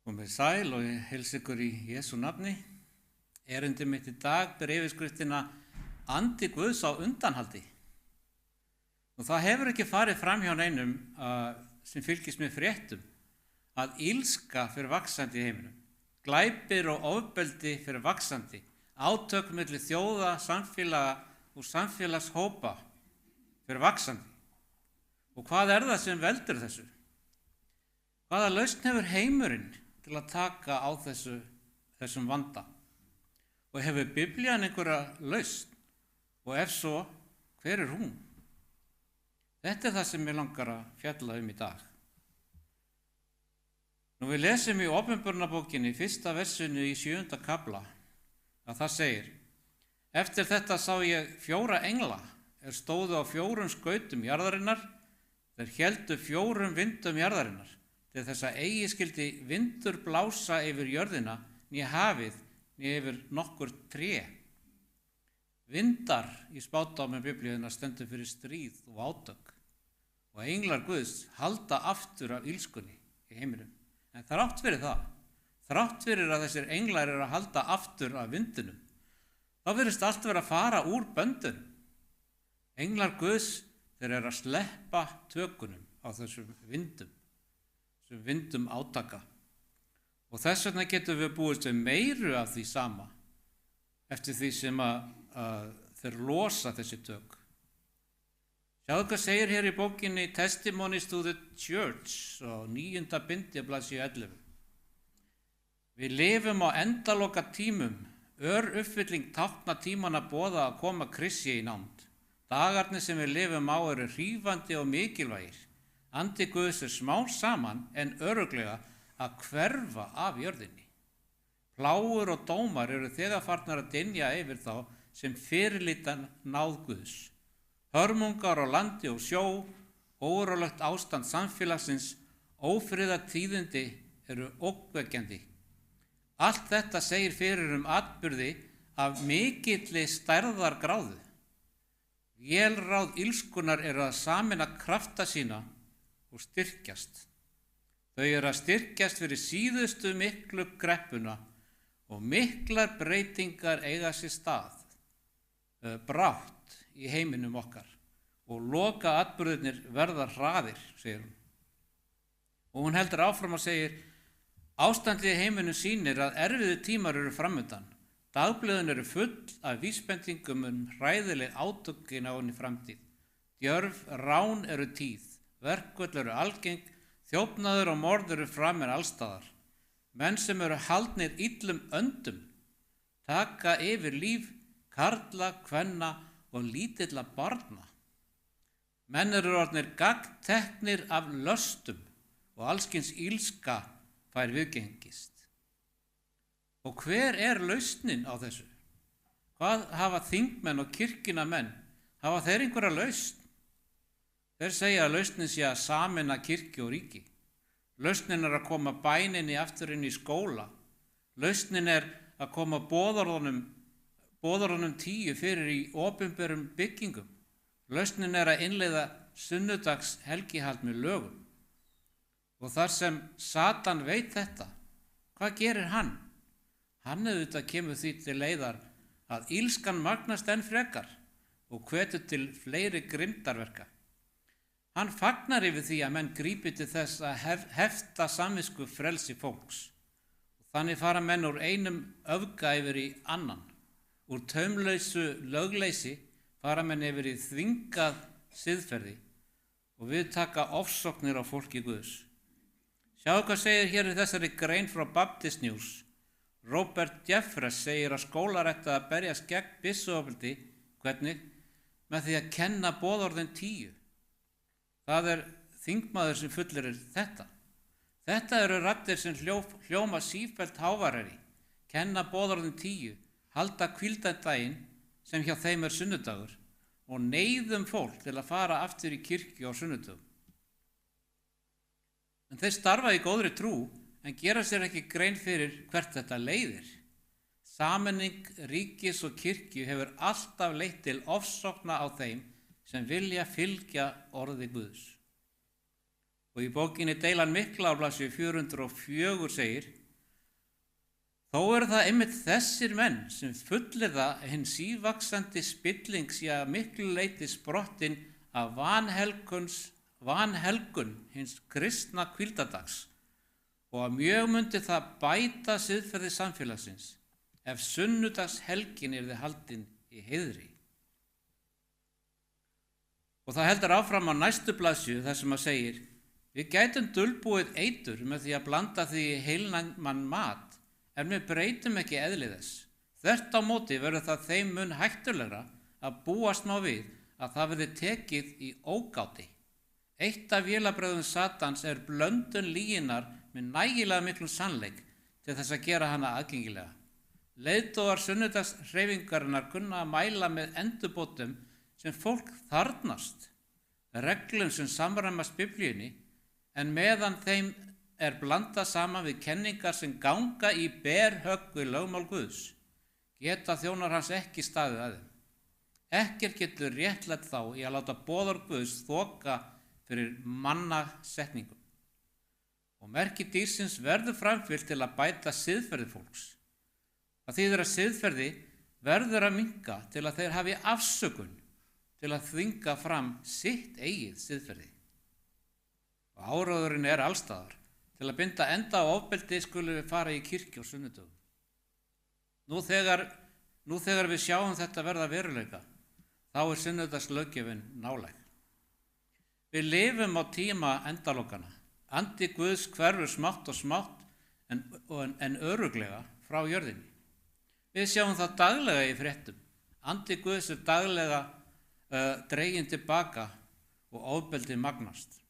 Komið sæl og ég heilsa ykkur í Jesú nafni. Erindi mitt í dag ber yfirskriftina Andi Guðs á undanhaldi. Og það hefur ekki farið fram hjá neinum sem fylgist með fréttum að illska fyrir vaxandi í heiminum. Glæpir og ofbeldi fyrir vaxandi, átök milli þjóða, samfélaga og samfélagshópa fyrir vaxandi. Og hvað er það sem veldur þessu? Hvaða lausn hefur heimurinn til að taka á þessum vanda? Og hefur Biblían einhverja lausn? Og ef svo, hver er hún? Þetta er það sem ég langar að fjalla í dag. Nú við lesum í Opinberunarbókinni 1. versinu í 7. kafla að það segir: Eftir þetta sá ég 4 engla stóðu á 4 skautum jarðarinnar, þeir héldu 4 vindum jarðarinnar, til þess að eigi skyldi vindur blása yfir jörðina, né hafið, né yfir nokkur tré. Vindar í spádómi Biblíunnar stendur fyrir stríð og átök, og englar Guðs halda aftur af illskunni í heiminum. En þrátt fyrir það, þrátt fyrir að þessir englar eru að halda aftur af vindunum, þá virðist allt vera að fara úr böndunum. Englar Guðs, þeir eru að sleppa tökunum á þessum vindum átaka. Og þess vegna getum við búist við meiru af því sama eftir því sem að þeir losa þessi tök. Sjáðu hvað segir hér í bókinni Testimonies to the Church og 9. bindi blaðsíðu 11. Við lifum á endaloka tímum, uppfylling tákna tímanna boða að koma Kristi í nánd. Dagarnir sem við lifum á eru hrífandi og mikilvægir. Andi Guðs smá saman en örugglega að hverfa af jörðinni. Plágur og dómar eru þegar farnar að dynja yfir þá sem fyrirlíta náð Guðs. Hörmungar á landi og sjó, órólegt ástand samfélagsins, ófriða tíðindi eru ógnvekjandi. Allt þetta segir fyrir atburði af mikilli stærðargráðu. Vélráð illskunnar eru að sameina krafta sína og styrkjast. Þau eru að styrkjast fyrir síðustu miklu kreppuna og miklar breytingar eiga sér stað brátt í heiminum okkar og loka atburðirnir verða hraðir, segir hún. Og hún heldur áfram og segir: Ástandið í heiminum sýnir að erfiðu tímar eru framundan. Dagblöðin eru full af vísbendingum hræðileg átökin á henni framtíð. Djörf rán eru tíð, verkvöll eru algeng, þjófnaður og morð eru framin allstaðar. Menn sem eru haldnir illum öndum taka yfir líf karla, kvenna og lítilla barna. Menn eru orðnir gagnteknir af löstum og allskyns illska fær viðgengist. Og hver er lausnin á þessu? Hvað hafa þingmenn og kirkjunamenn? Hafa þeir einhverja lausn? Þeir segja að lausnin sé að sameina kirkju og ríki. Lausnin er að koma bæninni aftur inn í skóla. Lausnin er að koma boðorðunum 10 fyrir í opinberum byggingum. Lausnin er að innleiða sunnudags helgihald með lögum. Og þar sem Satan veit þetta, hvað gerir hann? Hann auðvitað kemur því til leiðar að illskan magnast enn frekar og hvetur til fleiri grimmdarverka. Hann fagnar yfir því að menn grípi til þess að hefta samvisku frelsi fólks. Og þannig fara menn úr einum öfga yfir í annan. Úr taumlausu lögleysi fara menn yfir í þvingað siðferði og við taka ofsóknir á fólki Guðs. Sjáðu hvað segir hér í þessari grein frá Baptist News. Robert Jeffress segir að skólar ættu að berjast gegn byssuofbeldi. Hvernig? Með því að kenna boðorðin 10. Það er þingmaður sem fullyrir þetta. Þetta eru raddir sem hljóma sífellt háværari. Kenna boðorðin 10, halda hvíldardaginn sem hjá þeim er sunnudagur og neyðum fólk til að fara aftur í kirkju á sunnudögum. En þeir starfa í góðri trú en gera sér ekki grein fyrir hvert þetta leiðir. Sameining ríkis og kirkju hefur alltaf leitt til ofsókna á þeim sem vilja fylgja orði Guðs. Og í bókinni Deilan mikla á blaðsíðu 404 segir: Þó eru það einmitt þessir menn sem fullyrða hinn sívaxandi spilling sé að miklu leyti sprottin af vanhelgun hins kristna hvíldardags og að mjög mundi það bæta siðferði samfélagsins ef sunnudagshelgin yrði haldin í heiðri. Og það heldur áfram á næstu blaðsíðu þar sem að segir: Við gætum dulbúið eitur með því að blanda því í heilnæman mat, en við breytum ekki eðli þess. Þvert á móti verður það þeim mun hættulegra að búast má við að það verði tekið í ógáti. Eitt af vélabrögðum Satans er blöndun lyginnar með nægilega miklum sannleik til þess að gera hana aðgengilega. Leiðtogar sunnudagshreyfingarinnar kunna að mæla með endurbótum sem fólk þarfnast, reglum sem samræmast Biblíunni, en meðan þeim er blandað saman við kenningar sem ganga í berhögg við lögmál Guðs, geta þjónar hans ekki staðið að þeim. Ekkert getur réttlætt þá í að láta boðorð Guðs þoka fyrir mannasetningum. Og merki dýrsins verður framfylgt til að bæta siðferði fólks. Það þýðir að siðferði verður að minnka til að þeir hafi afsökun til að þvinga fram sitt eigið siðferði. Og áróðurinn er allstaðar. Til að binda enda á ofbeldi skulum við fara í kirkju á sunnudögum. Nú þegar við sjáum þetta verða veruleika, þá er sunnudagslöggjöfin nálæg. Við lifum á tíma endalokana. Andi Guðs hverfur smátt og smátt en örugglega frá jörðinni. Við sjáum það daglega í fréttum. Andi Guðs er daglega dreginn tilbaka og ofbeldi magnast.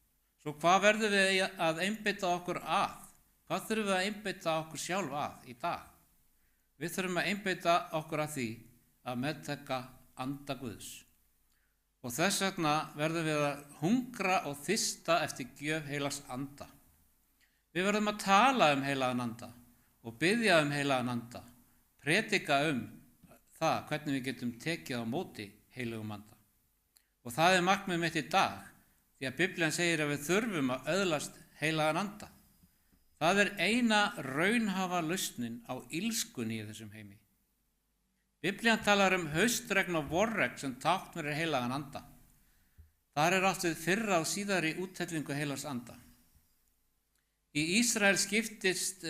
Svo hvað verðum við að einbeita okkur að? Hvað þurfum við að einbeita okkur sjálf að í dag? Við þurfum að einbeita okkur að því að meðtaka anda Guðs. Og þess vegna verðum við að hungra og þysta eftir gjöf heilags anda. Við verðum að tala heilagan anda og biðja heilagan anda, predika það hvernig við getum tekið á móti heilagum anda. Og það er markmið mitt í dag. Því að Biblían segir að við þurfum að öðlast heilagan anda. Það er eina raunhafa lausnin á illskunni í þessum heimi. Biblían talar haustregn og vorregn sem tákn fyrir heilagan anda. Þar er átt við fyrra og síðari úthellingu heilags anda. Í Ísrael skiptist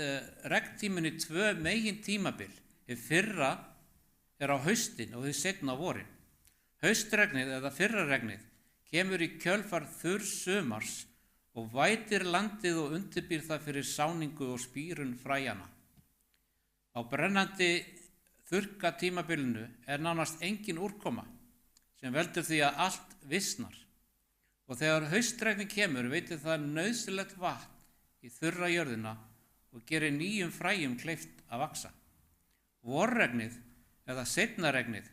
regntíminn í 2 megin tímabil. Hið fyrra er á haustin og hið seinna á vorin. Haustregnið eða fyrraregnið kemur í kjölfar þurrs sumars og vætir landið og undirbýr það fyrir sáningu og spírun fræjana. Á brennandi þurrka tímabilinu er nánast engin úrkoma sem veldur því að allt visnar. Og þegar haustregnin kemur veitir það nauðsynlegt vatn í þurra jörðina og gerir nýjum fræjum kleift að vaxa. Vorregnið eða seinnaregnið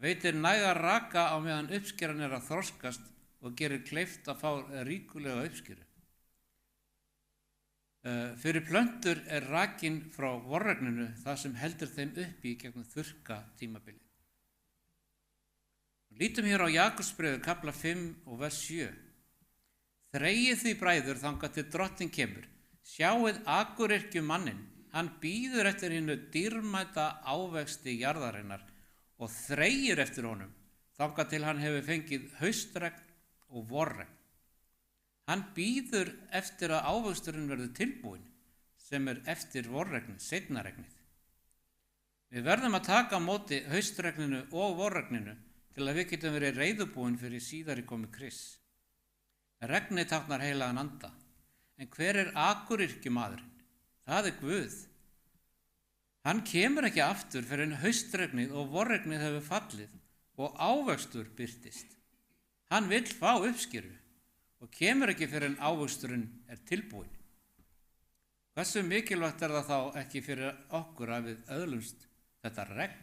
veitir næga raka á meðan uppskeran er að þroskast og gerir kleift að fá ríkulega uppskeru. Fyrir plöntur er rakinn frá vorregninu það sem heldur þeim uppi gegnum þurrka tímabilið. Lítum hér á Jakobsbréfið kafla 5 og vers 7. Þreyið því bræður þangað til drottinn kemur. Sjáið akuryrkju manninn, hann bíður eftir hinnu dýrmæta ávexti jarðarinnar og þreyir eftir honum þangað til hann hefur fengið haustregn og vorregn. Hann bíður eftir að ávöxturinn verður tilbúinn sem er eftir vorregnið, seinnaregnið. Við verðum að taka á móti haustregninu og vorregninu til að við getum verið reiðubúin fyrir síðari komu Krists. Regnið táknar heilagan anda, en hver er akuryrkjumaðurinn? Það er Guð. Hann kemur ekki aftur fyrir en haustregnið og vorregnið hefur fallið og ávöxtur birtist. Hann vill fá uppskeru og kemur ekki fyrir en ávöxturinn er tilbúinn. Hversu mikilvægt er það þá ekki fyrir okkur að við öðlumst þetta regn?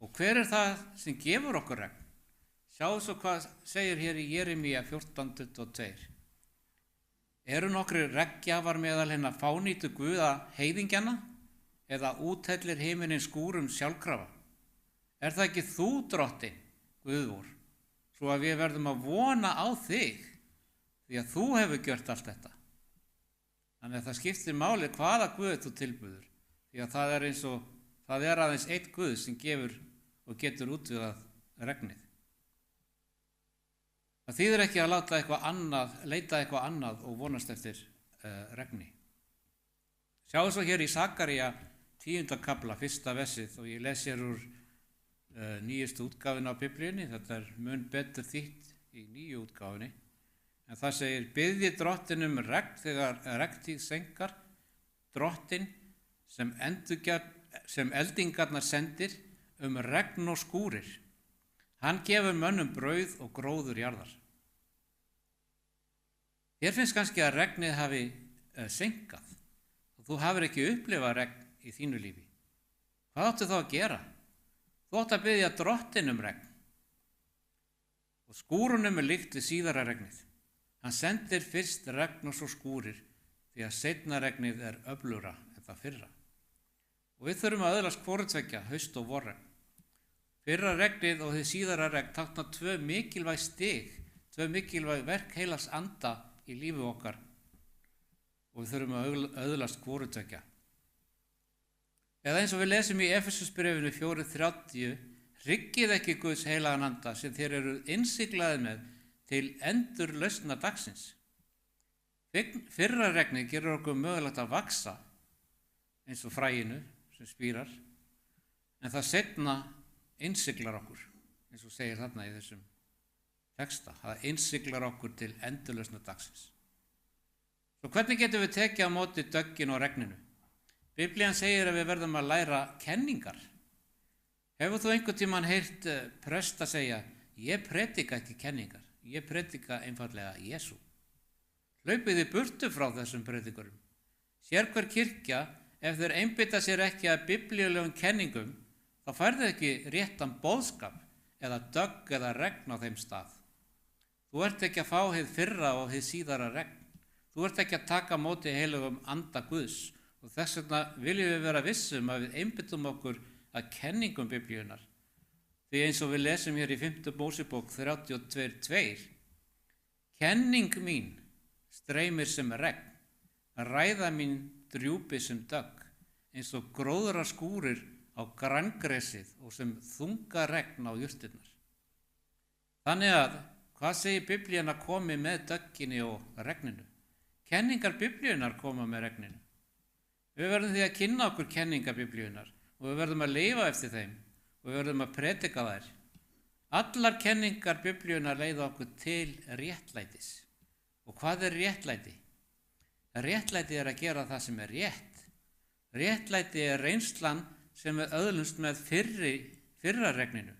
Og hver er það sem gefur okkur regn? Sjáðu svo hvað segir hér í Jeremía 14:22. Eru nokkrir regngjafar meðal hinna fánýtu guða heiðingjana eða úthellir himinin skúrum sjálfkrafa? Er það ekki þú, drottinn, Guð vor, svo að við verðum að vona á þig? því að þú hefur gjört allt þetta. Þannig að það skiptir máli hvaða Guð þú tilbuður, því að það er aðeins einn Guð sem gefur og getur útvegað regnið. Það þýðir ekki að leita eitthvað annað og vonast eftir regni. Sjáu svo hér í Sakaría 10. kafla, 1. versið, og ég les hér úr nýjustu útgáfunni á Biblíunni. Þetta er mun betur þýtt í nýju útgáfunni. En það segir: biðji Drottinn um regn þegar regntíð seinkar, Drottinn sem eldingarnar sendir, um regn og skúrir. Hann gefur mönnum brauð og gróður jarðar. Þér finnst kannski að regnið hafi seinkað og þú hafir ekki upplifað regn í þínu lífi. Hvað áttu þá að gera? Þú átt að biðja Drottinn um regn. Og skúrunum er líkt við síðara regnið. Hann sendir fyrst regn og svo skúrir, því að seinna regnið er öflugra en það fyrra. Og við þurfum að öðlast hvoru tveggja, haust og vorregn. Fyrra regnið og þið síðara regn tákna 2 mikilvæg stig, 2 mikilvæg verk heilags anda í lífi okkar, og við þurfum að öðlast hvoru tveggja. Eða eins og við lesum í Efesusbréfinu 4:30: hryggið ekki Guðs heilagan anda sem þér eru innsiglaðir með til endurlausnar dagsins. Fyrra regnið gerir okkur mögulegt að vaxa eins og fræinu sem spírar, en það seinna innsiglar okkur, eins og segir þarna í þessum texta. Það innsiglar okkur til endurlausnar dagsins. Svo hvernig getum við tekið á móti dögginu og regninu? Biblían segir að við verðum að læra kenningar. Hefur þú einhvern tímann heyrt presta segja: ég predika ekki kenningar, ég predika einfaldlega Jesú? Hlaupið í burtu frá þessum predikurum. Sérhver kirkja, ef þeir einbeita sér ekki að biblíulegum kenningum, þá færðu ekki réttan boðskap eða dögg eða regn á þeim stað. Þú ert ekki að fá hið fyrra og hið síðara regn. Þú ert ekki að taka á móti heilugum anda Guðs, og þess vegna viljum við vera vissum að við einbeitum okkur að kenningum Biblíunnar. Því eins og við lesum hér í 5. Mósebók 32:2: kenning mín streymir sem regn, ræða mín drjúpi sem dögg, eins og gróðra skúrir á granngresið og sem þunga regn á jurtirnar. Þannig að, hvað segir Biblían að komi með dögginni og regninu? Kenningar Biblíunnar koma með regninu. Við verðum því að kynna okkur kenningar Biblíunnar og við verðum að lifa eftir þeim og við verðum að predika þær. Allar kenningar Biblíunnar leiða okkur til réttlætis. Og hvað er réttlæti? Réttlæti er að gera það sem er rétt. Réttlæti er reynslan sem við öðlumst með fyrra regninu.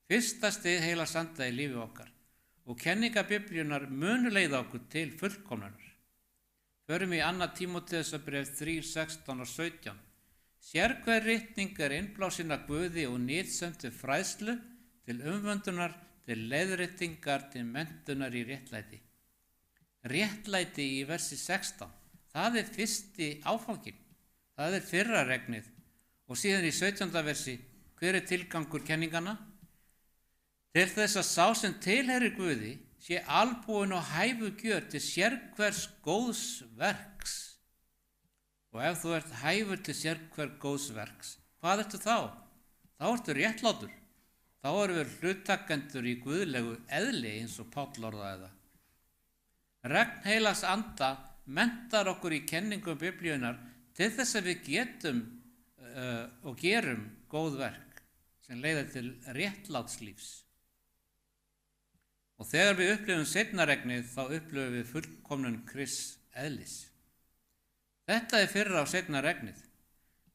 Fyrsta stig heilags anda í lífi okkar, og kenningar Biblíunnar munu leiða okkur til fullkomnunar. Förum í 2. Tímóteusarbréf 3:16 og 17. Sérhver ritning er innblásin af Guði og nytsöm til fræðslu, til umvöndunar, til leiðréttingar, til menntunar í réttlæti. Réttlæti í versi 16, það er fyrsti áfangin. Það er fyrra regnið. Og síðan í 17. versi, hver er tilgangur kenningana? Til þess að sá sem tilheyrir Guði sé albúinn og hæfugjör til sérhvers góðs verks. Og ef þú ert hæfur til sérhver góðs verks, hvað ertu þá? Þá ertu réttlátur. Þá erum við hlutakendur í guðlegu eðli, eins og Páll orðaði það. Regn heilags anda menntar okkur í kenningum Biblíunnar til þess að við getum og gerum góð verk sem leiða til réttlátslífs. Og þegar við upplifum seinna regnið, þá upplifum við fullkomnun Krists eðlis. Þetta er fyrra og seinna regnið.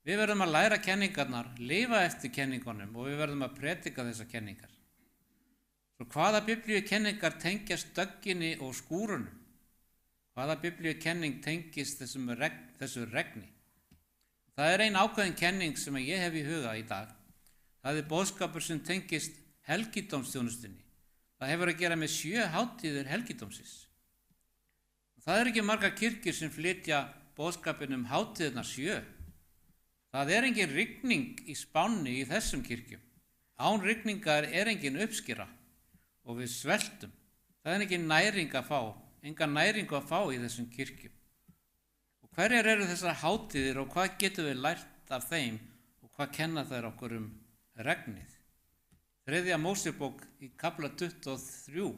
Við verðum að læra kenningarnar, lifa eftir kenningunum og við verðum að predika þessar kenningar. Svo hvaða biblíu kenningar tengjast dögginni og skúrunum? Hvaða biblíu kenning tengist þessu regni? Það er ein ákveðin kenning sem ég hef í huga í dag. Það er boðskapur sem tengist helgidómsþjónustunni. Það hefur að gera með 7 hátíðir helgidómsins. Það er ekki margar kirkjur sem flytja boðskapin hátíðirnar 7. Það er engin rigning í spánni í þessum kirkjum. Án rigningar er engin uppskera og við sveltum. Það er engin næring að fá enga næringu að fá í þessum kirkjum. Og hverjar eru þessar hátíðir og hvað getum við lært af þeim og hvað kenna þær okkur regnið? 3. Mósebók í kafla 23,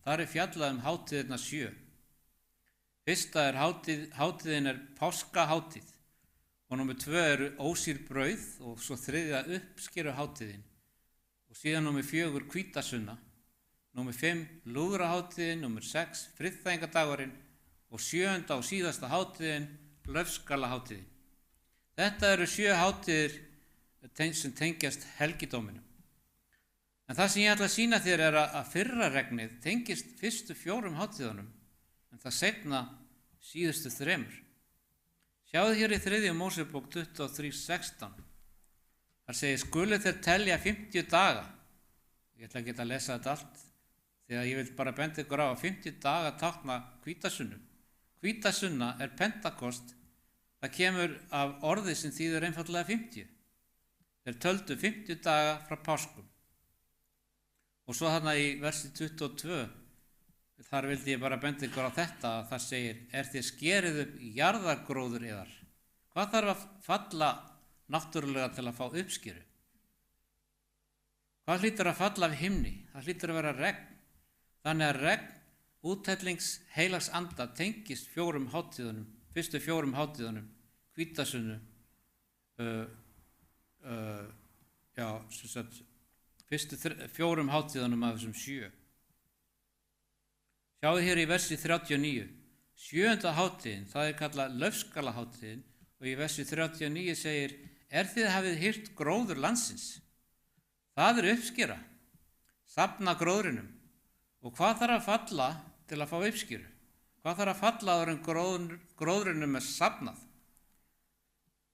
þar fjallað hátíðirna 7. Fyrsta hátíðin páskahátíð og númer 2 eru ósýr brauð og svo 3. uppskeruhátíðin og síðan númer 4 hvítasunna, númer 5 lúðrahátíðin, númer 6 friðþægingadagurinn og 7. og síðasta hátíðin laufskalahátíðin. Þetta eru 7 hátíðir sem tengjast helgidóminum. En það sem ég ætla að sýna þér er að fyrra regnið tengist fyrstu 4 hátíðunum en það seinna síðustu 3. Sjáðu hér í 3. Mósebók 23:16. Þar segir skulu þeir telja 50 daga. Ég ætla ekki að lesa þetta allt því að ég vil bara benda ykkur á að 50 daga tákna hvítasunnu. Hvítasunna Pentakost. Það kemur af orði sem þýðir einfaldlega 50. Þeir töldu 50 daga frá páskum. Og svo þarna í versi 22, þar vildi ég bara benda ykkur á þetta að það segir, þér skerið upp jarðargróður yðar. Hvað þarf að falla náttúrulega til að fá uppskeru? Hvað hlýtur að falla af himni? Það hlýtur að vera regn. Þannig að regn, úthellings heilags anda tengist 4 hátíðunum, fyrstu 4 hátíðunum, hvítasunnu, fyrstu 4 hátíðunum af þessum 7. Sjáðu hér í versi 39. 7. hátíðin, það kallað laufskalahátíðin og í versi 39 segir, þið hafið hýrt gróður landsins. Það uppskera, safna gróðrinum. Og hvað þarf að falla til að fá uppskeru? Hvað þarf að falla áður en gróðrinum safnað?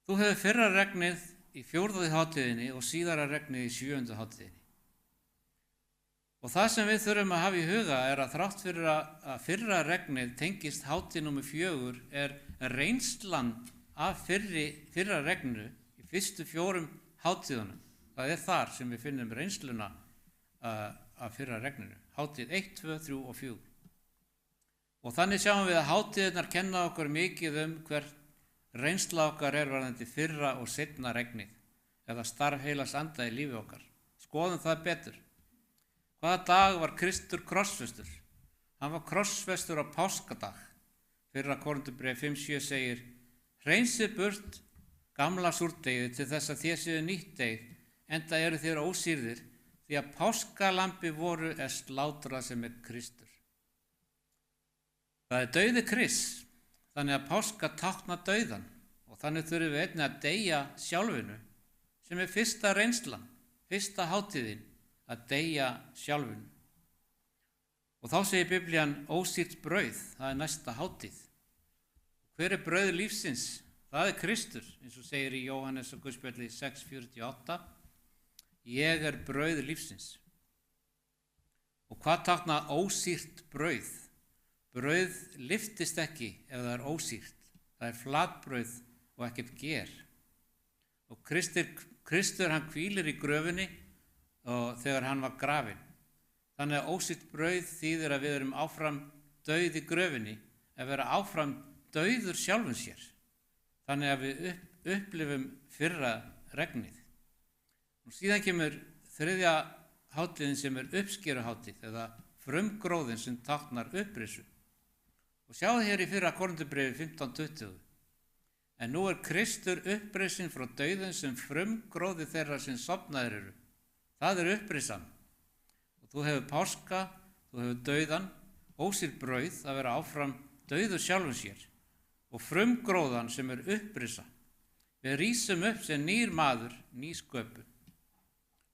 Þú hefur fyrra regnið í 4. hátíðinni og síðara regnið í 7. hátíðinni. Og það sem við þurfum að hafa í huga er að þrátt fyrir að fyrra regnið tengist hátíð númer 4 reynslan af fyrra regnu í fyrstu 4 hátíðunum. Það þar sem við finnum reynsluna af fyrra regninu. Hátíð 1, 2, 3 og 4. Og þannig sjáum við að hátíðirnar kenna okkur mikið hver reynsla okkar varðandi fyrra og seinna regnið eða starf heilags anda í lífi okkar. Skoðum það betur. Hvaða dag var Kristur krossfestur? Hann var krossfestur á páskadag. Fyrra Korinthubréf 5:7 segir, hreinsið burt gamla súrdegið til þess að þér séu nýtt deig, enda eru þér ósýrðir, því að páskalambi voru slátrað sem Kristur. Það dauði Krists, þannig að páska tákna dauðan og þannig þurfum við einnig að deyja sjálfinu, sem fyrsta reynslan, fyrsta hátíðin, að deyja sjálfinu. Og þá segir Biblían ósýrt brauð, það næsta hátíð. Hver brauð lífsins? Það Kristur, eins og segir í Jóhannes og Guðspjalli 6:48. Ég brauð lífsins. Og hvað tákna ósýrt brauð? Brauð lyftist ekki ef það ósýrt. Það flatbrauð og ekkert ger. Og Kristur hann hvílir í gröfinni og þegar hann var grafinn. Þannig að ósýrt brauð þýðir að við erum áfram dauð í gröfinni, að vera áfram dauður sjálfum sér. Þannig að við upplifum fyrra regnið. Og síðan kemur 3. hátíðin sem uppskeruhátíð eða frumgróðin sem táknar upprisu. Og sjáðu hér í fyrra Korinthubréfi 15:20. En nú Kristur upprisin frá dauðum sem frumgróði þeirra sem sofnaðir eru. Það upprisan. Og þú hefur páska, þú hefur dauðan, ósýrt brauð að vera áfram dauður sjálfum sér og frumgróðan sem upprisa. Við rísum upp sem nýr maður, ný sköpun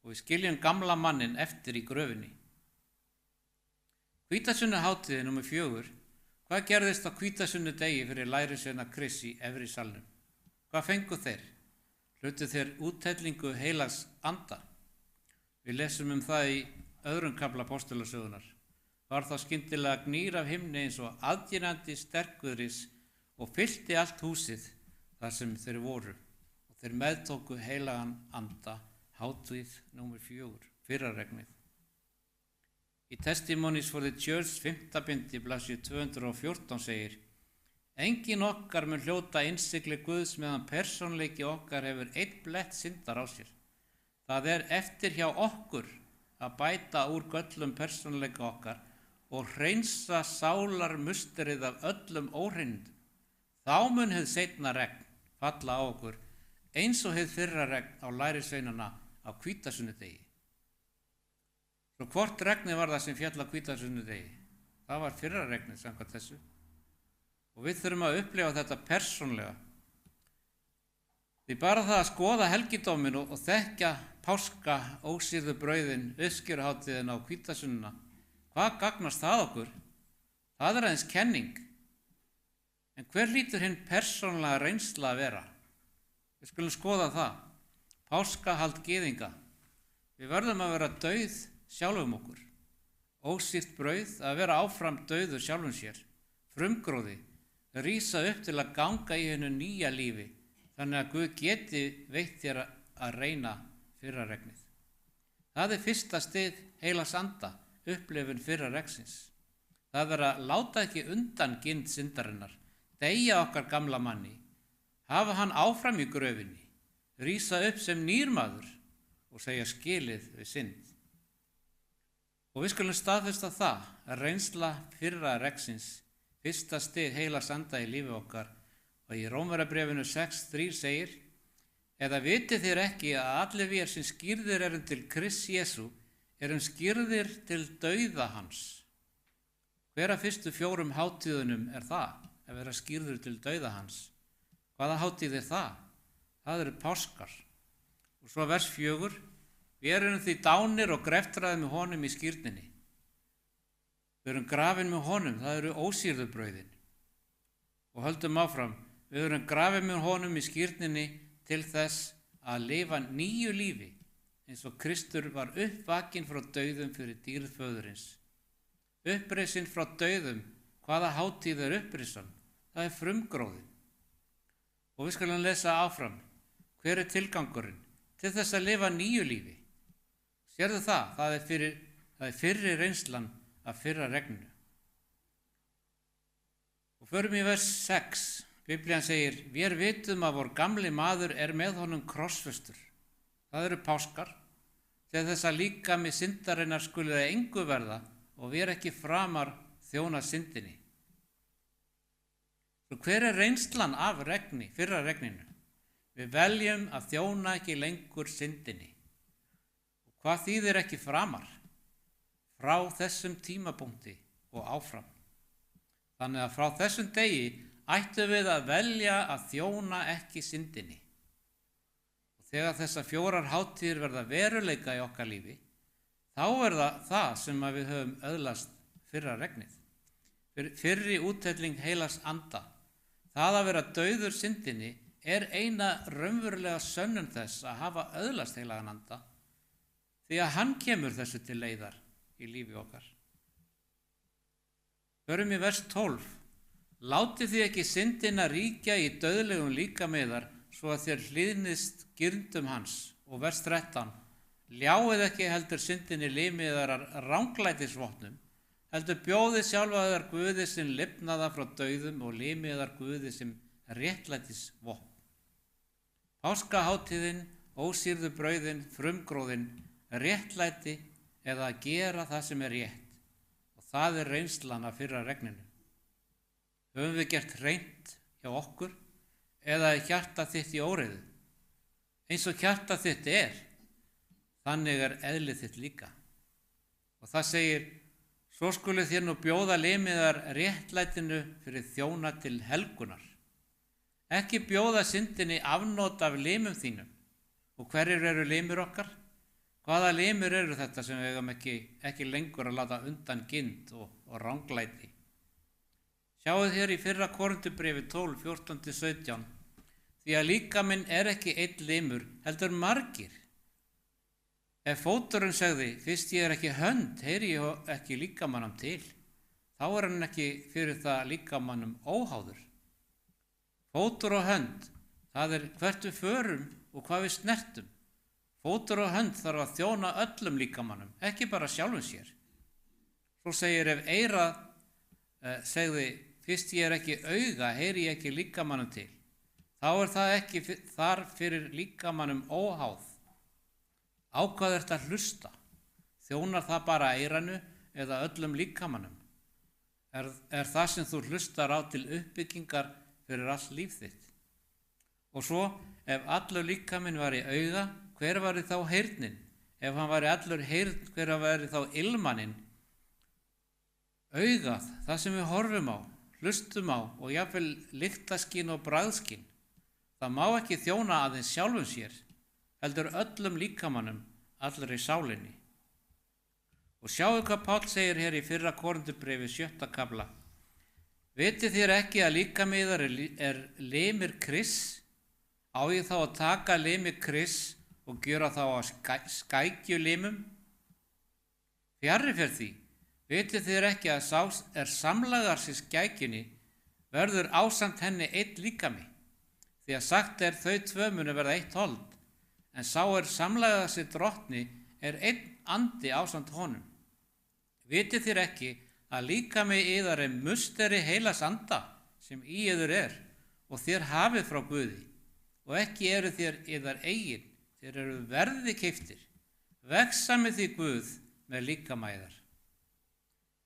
og við skiljum gamla mannin eftir í gröfinni. Hvítasunnuhátíð númer 4. Hvað gerðist á hvítasunnu-degi fyrir lærisveina Krists í efri salnum? Hvað fengu þeir? Hlutu þeir úthellingu heilags anda? Við lesum það í 2. kafla Apóstolasögunnar. Var þá skyndilega gnýr af himni eins og aðginandi sterkuðris og fyllti allt húsið þar sem þeir voru. Og þeir meðtóku heilagan anda, hátíð númer 4, fyrra regnið. Í Testimonies for the Church 5. bindi blaðsíðu 214 segir: Engin okkar mun hljóta innsigli Guðs meðan persónleiki okkar hefur einn blett syndar á sér. Það er eftir hjá okkur að bæta úr göllum persónleika okkar og hreinsa sálar musterið af öllum óhreinindum. Þá mun hið seinna regn falla á okkur eins og hið fyrra regn á lærisveinana á hvítasunnudegi. Svo hvort regnið var það sem féll á hvítasunnudegi? Það var fyrra regnið samkvæmt þessu. Og við þurfum að upplifa þetta persónlega. Því bara það að skoða helgidóminn og þekkja páska, ósýrðu brauðin, uppskeruhátíðina og hvítasunnuna, hvað gagnast það okkur? Það er aðeins kenning. En hver hlýtur hinn persónlega reynsla að vera? Við skulum skoða það. Páskahald gyðinga. Við verðum að vera dauð sjálfum okkur. Ósýrt brauð, að vera áfram dauður sjálfum sér. Frumgróði, rísa upp til að ganga í hennu nýja lífi, þannig að Guð geti veitt þér að reyna fyrra regnið. Það er fyrsta stig heilags anda, upplifun fyrra regnsins. Það er að láta ekki undan gind syndarinnar, deyja okkar gamla manni, hafa hann áfram í gröfinni, rísa upp sem nýr maður og segja skilið við synd. Og við skulum staðfesta það að reynsla fyrra regnsins, fyrsta stig heilags anda í lífi okkar, og í Rómverjabréfinu 6:3 segir: Eða vitið þér ekki að allir við sem skírðir erum til Krists Jesú erum skírðir til dauða hans? Hver af fyrstu 4 hátíðunum er það, að vera skírður til dauða hans? Hvaða hátíð er það? Það eru páskar. Og svo vers 4: Við erum því dánir og greftraðir með honum í skírninni. Við erum grafin með honum, það eru ósýrðu brauðin. Og höldum áfram: Við erum grafin með honum í skírninni til þess að lifa nýju lífi, eins og Kristur var uppvakinn frá dauðum fyrir dýrð föðurins. Uppreisinn frá dauðum, hvaða hátíð er upprisan? Það er frumgróðin. Og við skulum lesa áfram. Hver er tilgangurinn? Til þess að lifa nýju lífi. Sérðu það? Það er fyrri reynslan af fyrra regninu. Og förum í vers 6. Biblían segir: Vér vitum að vor gamli maður er með honum krossfestur. Það eru páskar, til þess að líkami syndarinnar skuli það engu verða og vér ekki framar þjóna syndinni. Svo hver er reynslan af regni, fyrra regninu? Við veljum að þjóna ekki lengur syndinni. Og hvað þýðir ekki framar? Frá þessum tímapunkti og áfram. Þannig að frá þessum degi ættum við að velja að þjóna ekki syndinni. Og þegar þessar 4 hátíðir verða veruleika í okkar lífi, þá er það sem við höfum öðlast fyrra regnið. Fyrri úthelling heilags anda, það að vera dauður syndinni, er eina raunverulega sönnun þess að hafa öðlast heilagan anda, því að hann kemur þessu til leiðar í lífi okkar. Förum í vers 12. Látið þið ekki syndina ríkja í dauðlegum líkameiðar svo að þér hlýðnist girndum hans. Og vers 13. Ljáið ekki heldur syndinni limiðarar ranglætisvopnum, heldur bjóðið sjálfaðar Guði sem lifnaða frá dauðum og limiðar Guði sem réttlætisvopn. Páskaháttíðin, ósýrðu brauðin, frumgróðin, réttlæti eða að gera það sem er rétt. Og það er reynslan af fyrra regninu. Höfum við gert hreint hjá okkur eða er hjarta þitt í óreiðu? Eins og hjarta þitt er, þannig er eðlið þitt líka. Og það segir: Svo skuluð þér nú bjóða limiðar réttlætinu fyrir þjóna til helgunar. Ekki bjóða syndinni afnot af limum þínum. Og hverjir eru limur okkar? Hvaða limur eru þetta sem við eigum ekki lengur að láta undan gind og ranglæti? Sjáuð hér í 1. Korintubréfi 12, 14-17. Því að líkaminn er ekki einn limur, heldur margir. Ef fóturinn segði: Fyrst ég er ekki hönd, heyri ég ekki líkamannum til, þá er hann ekki fyrir það líkamannum óháður. Fótur og hönd, það er hvert við förum og hvað við snertum. Fótur og hönd þarf að þjóna öllum líkamannum, ekki bara sjálfum sér. Svo segir ef eyrað segði fyrst ég ekki auga, heyri ég ekki líkamanum til. Þá það ekki þar fyrir líkamanum óháð. Á hvað ertu að hlusta? Þjónar það bara eyranu eða öllum líkamanum? Er það sem þú hlustar á til uppbyggingar fyrir allt líf þitt? Og svo, ef allur líkaminn var í auga, hver var þá heyrnin? Ef hann var allur heyrn, hver var þá ilmaninn? Augað, það sem við horfum á, hlustum á og jafnvel lyktaskyn og bragðskyn. Það má ekki þjóna aðeins sjálfum sér, heldur öllum líkamannum, allri sálinni. Og sjáu hvað Páll segir hér í 1. Korinthubréfi 7. kafla. Vitið þér ekki að líkami yðar er limir Krists? Á ég þá að taka limir Krists og gjöra þá að skækjulimum? Fjarri fyrir því. Vitið þér ekki að sá er samlagar sér skækjunni, verður ásamt henni einn líkami. Því að sagt er þau tvö munu verða eitt hold, en sá er samlagar sér drottni er einn andi ásamt honum. Vitið þér ekki að líkami yðar er musteri heilags anda sem í yður er og þér hafið frá Guði og ekki eru þér yðar eigin, þér eru verði keyptir. Vegsamið því Guð með líkama yðar.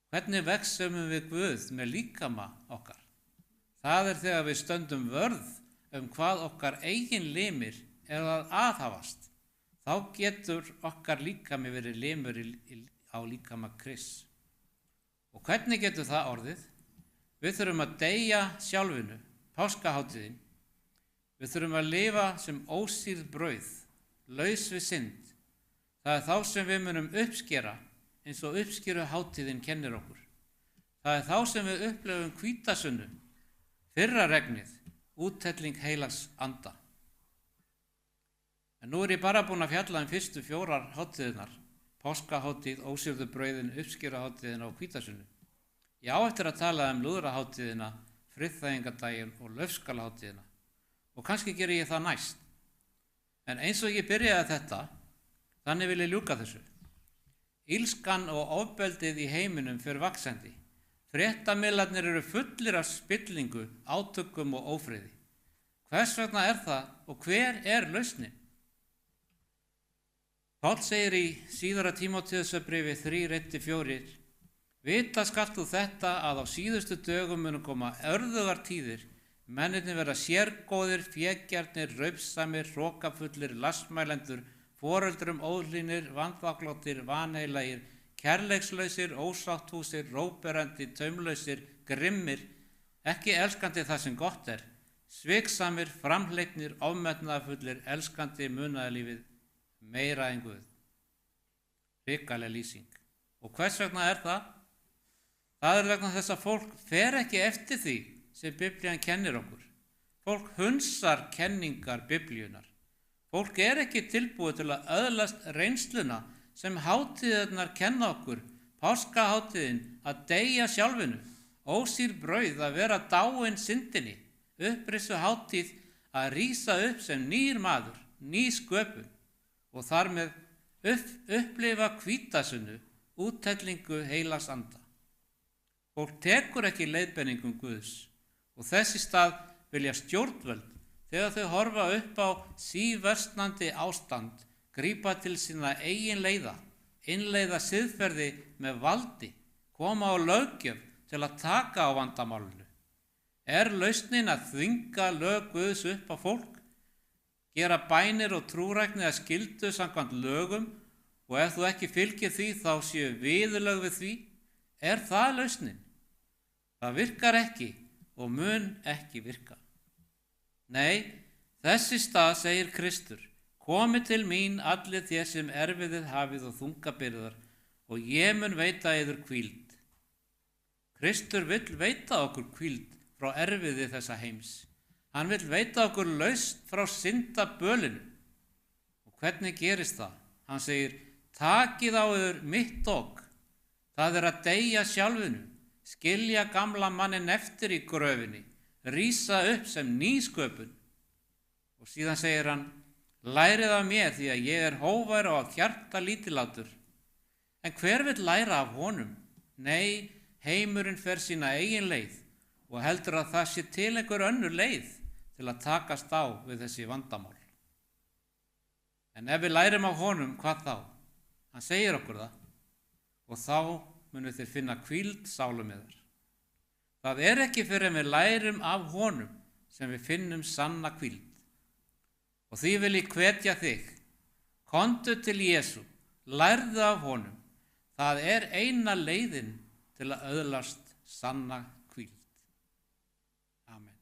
Hvernig vegsamum við Guð með líkama okkar? Það er þegar við stöndum vörð hvað okkar eigin limir er að aðhafast. Þá getur okkar líkami verið limur á líkama Krists. Og hvernig getur það orðið? Við þurfum að deyja sjálfinu, páskaháttíðin. Við þurfum að lifa sem ósýrð brauð, laus við synd. Það er þá sem við munum uppskera, eins og uppskeru hátíðin kennir okkur. Það er þá sem við upplifum hvítasunnu, fyrra regnið, úthelling heilags anda. En nú ég bara búin að fjalla fyrstu 4 hátíðinar, páskaháttíð, ósýrðu brauðin, uppskeruháttíðina og hvítasunnu. Ég á eftir að tala lúðraháttíðina, friðþægingadaginn og laufskalaháttíðina. Og kannski geri ég það næst. En eins og ég byrjaði þetta, þannig vil ég ljúka þessu. Illskan og ofbeldið í heiminum fer vaxandi. Fréttamiðlarnir eru fullir af spillingu, átökum og ófriði. Hvers vegna er það og hver er lausnin? Páll segir í síðara Tímóteusarbréfi 3:1-4: Vita skalt þú þetta að á síðustu dögum munu koma örðugar tíðir, mennirnir verða sérgóðir, fégjarnir, raupsamir, hrokafullir, lastmælendur, foreldrum óhlýnir, vandvaglóttir, vanheilagir, kærleikslausir, ósátthúsir, róberandi, taumlausir, grimmir, ekki elskandi það sem gott er, sviksamir, framhleiknir, ofmetnaðarfullir, elskandi munaðarlífið meira en Guð. Hrikaleg lýsing. Og hvers vegna er það? Það er vegna þess að fólk fer ekki eftir því sem Biblían kennir okkur. Fólk hunsar kenningar Biblíunar. Fólk er ekki tilbúið til að öðlast reynsluna sem hátíðirnar kenna okkur, páskaháttíðin, að deyja sjálfinu, ósýr brauð að vera dáin syndinni, upprissu hátíð að rísa upp sem nýr maður, ný sköpun og þar með upplifa hvítasunnu, úthellingu heilags anda. Fólk tekur ekki leiðbeiningum Guðs og þess í stað vilja stjórnvöld, þegar þau horfa upp á síversnandi ástand, grípa til sína eigin leiða, innleiða siðferði með valdi, koma á löggjöf til að taka á vandamálinu. Er lausnin að þvinga lög Guðs upp á fólk, gera bænir og trúrækni að skyldu samkvæmt lögum og ef þú ekki fylgir því þá séu viðurlög við því? Er það lausnin? Það virkar ekki og mun ekki virka. Nei, þess í stað segir Kristur: Komið til mín allir þér sem erfiðið hafið og þungabyrðar og ég mun veita yður hvíld. Kristur vill veita okkur hvíld frá erfiði þessa heims. Hann vill veita okkur lausn frá syndabölinu. Og hvernig gerist það? Hann segir: Takið á yður mitt ok. Það er að deyja sjálfinu, skilja gamla mannin eftir í gröfinni, rísa upp sem nýsköpun. Og síðan segir hann: Lærið af mér því að ég er hógvær og að hjarta lítillátur. En hver vill læra af honum? Nei, heimurinn fer sína eigin leið og heldur að það sé til einhver önnur leið til að takast á við þessi vandamál. En ef við lærum af honum, hvað þá? Hann segir okkur það og þá munum þið finna hvíld sálum yðar. Það er ekki fyrir en við lærum af honum sem við finnum sanna hvíld. Og því vil ég hvetja þig, komdu til Jesú, lærðu af honum. Það er eina leiðin til að öðlast sanna hvíld. Amen.